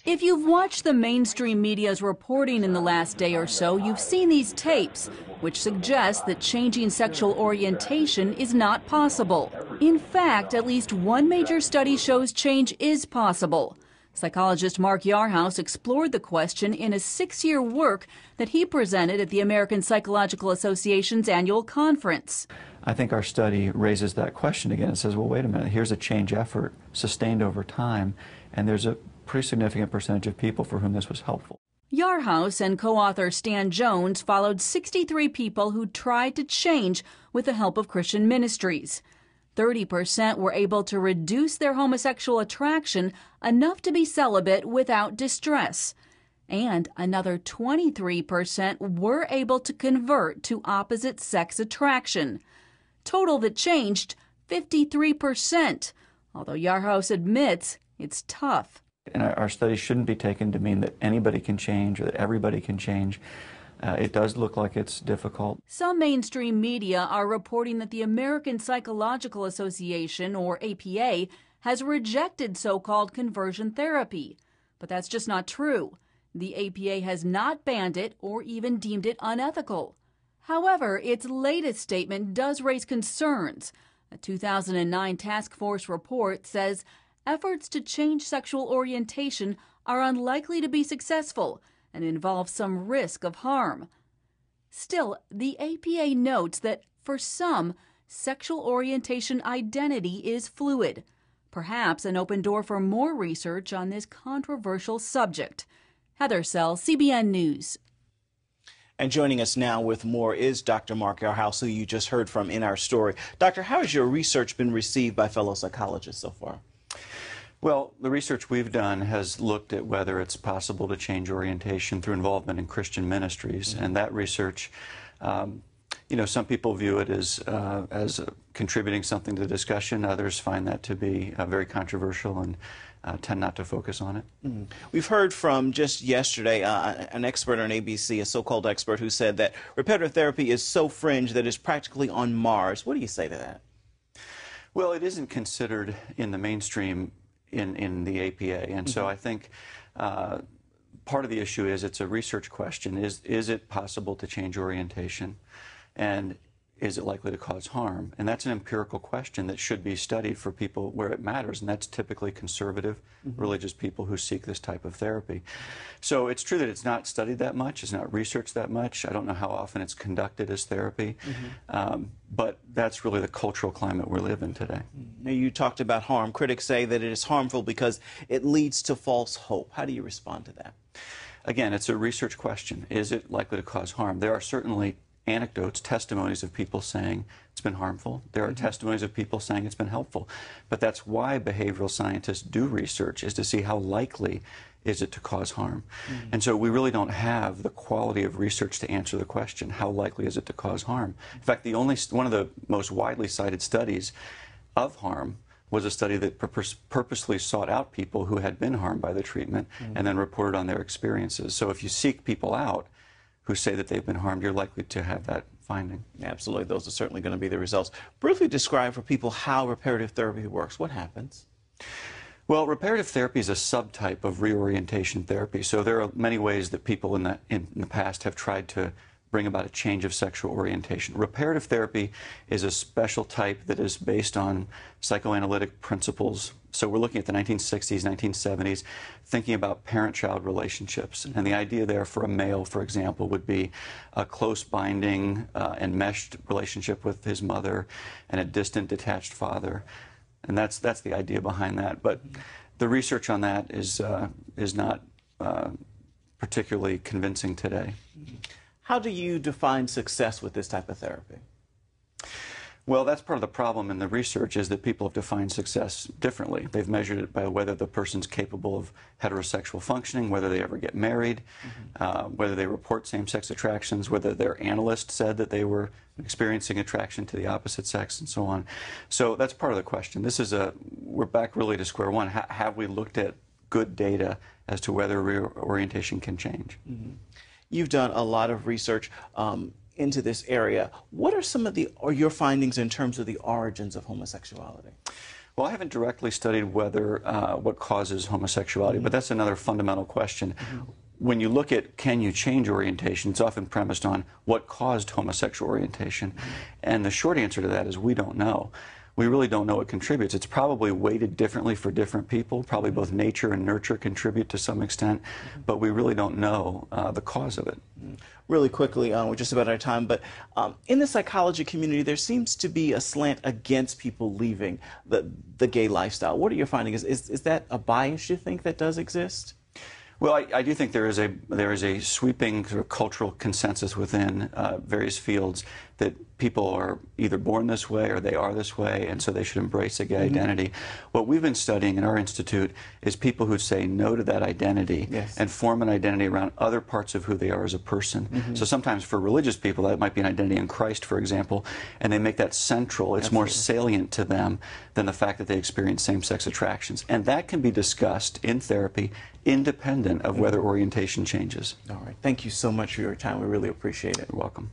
If you've watched the mainstream media's reporting in the last day or so, you've seen these tapes, which suggest that changing sexual orientation is not possible. In fact, at least one major study shows change is possible. Psychologist Mark Yarhouse explored the question in a 6-year work that he presented at the American Psychological Association's annual conference. I think our study raises that question again and says, well, wait a minute, here's a change effort sustained over time, and there's a pretty significant percentage of people for whom this was helpful. Yarhouse and co-author Stan Jones followed 63 people who tried to change with the help of Christian ministries. 30% were able to reduce their homosexual attraction enough to be celibate without distress. And another 23% were able to convert to opposite sex attraction. Total that changed, 53%, although Yarhouse admits it's tough. And our study shouldn't be taken to mean that anybody can change or that everybody can change. It does look like it's difficult. Some mainstream media are reporting that the American Psychological Association, or APA, has rejected so-called conversion therapy. But that's just not true. The APA has not banned it or even deemed it unethical. However, its latest statement does raise concerns. A 2009 task force report says efforts to change sexual orientation are unlikely to be successful and involve some risk of harm. Still, the APA notes that for some, sexual orientation identity is fluid, perhaps an open door for more research on this controversial subject. Heather Sell, CBN News. And joining us now with more is Dr. Mark Yarhouse, who you just heard from in our story. Doctor, how has your research been received by fellow psychologists so far? Well, the research we've done has looked at whether it's possible to change orientation through involvement in Christian ministries, and that research, some people view it as contributing something to the discussion. Others find that to be very controversial and tend not to focus on it. We've heard from just yesterday an expert on ABC, a so-called expert, who said that repetitive therapy is so fringe that it's practically on Mars. What do you say to that? Well, it isn't considered in the mainstream in the APA, and so I think part of the issue is it's a research question. Is it possible to change orientation, and is it likely to cause harm? And that's an empirical question that should be studied for people where it matters, and that's typically conservative, religious people who seek this type of therapy. So it's true that it's not studied that much, it's not researched that much. I don't know how often it's conducted as therapy, but that's really the cultural climate we live in today. Now, you talked about harm. Critics say that it is harmful because it leads to false hope. How do you respond to that? Again, it's a research question. Is it likely to cause harm? There are certainly anecdotes, testimonies of people saying it's been harmful. There are testimonies of people saying it's been helpful. But that's why behavioral scientists do research, is to see how likely is it to cause harm. And so we really don't have the quality of research to answer the question, how likely is it to cause harm? In fact, one of the most widely cited studies of harm was a study that purposely sought out people who had been harmed by the treatment and then reported on their experiences. So if you seek people out who say that they've been harmed, you're likely to have that finding. Absolutely. Those are certainly going to be the results. Briefly describe for people how reparative therapy works. What happens? Well, reparative therapy is a subtype of reorientation therapy. So there are many ways that people in the past have tried to bring about a change of sexual orientation. Reparative therapy is a special type that is based on psychoanalytic principles. So we're looking at the 1960s, 1970s, thinking about parent-child relationships. And the idea there for a male, for example, would be a close binding and meshed relationship with his mother and a distant, detached father. And that's the idea behind that. But the research on that is not particularly convincing today. How do you define success with this type of therapy? Well, that's part of the problem in the research, is that people have defined success differently. They've measured it by whether the person's capable of heterosexual functioning, whether they ever get married, whether they report same-sex attractions, whether their analyst said that they were experiencing attraction to the opposite sex, and so on. So that's part of the question. We're back really to square one. Have we looked at good data as to whether reorientation can change? You've done a lot of research into this area. What are some of your findings in terms of the origins of homosexuality? Well, I haven't directly studied whether what causes homosexuality, but that's another fundamental question. When you look at can you change orientation, it's often premised on what caused homosexual orientation. And the short answer to that is we don't know. We really don't know what contributes. It's probably weighted differently for different people. Probably both nature and nurture contribute to some extent, but we really don't know the cause of it. Really quickly, we're just about out of time, but in the psychology community, there seems to be a slant against people leaving the gay lifestyle. What are your findings? Is that a bias you think that does exist? Well, I do think there is a sweeping sort of cultural consensus within various fields that people are either born this way or they are this way, and so they should embrace a gay identity. What we've been studying in our institute is people who say no to that identity and form an identity around other parts of who they are as a person. So sometimes for religious people that might be an identity in Christ, for example, and they make that central. It's more salient to them than the fact that they experience same-sex attractions. And that can be discussed in therapy independent of whether orientation changes. All right. Thank you so much for your time. We really appreciate it. You're welcome.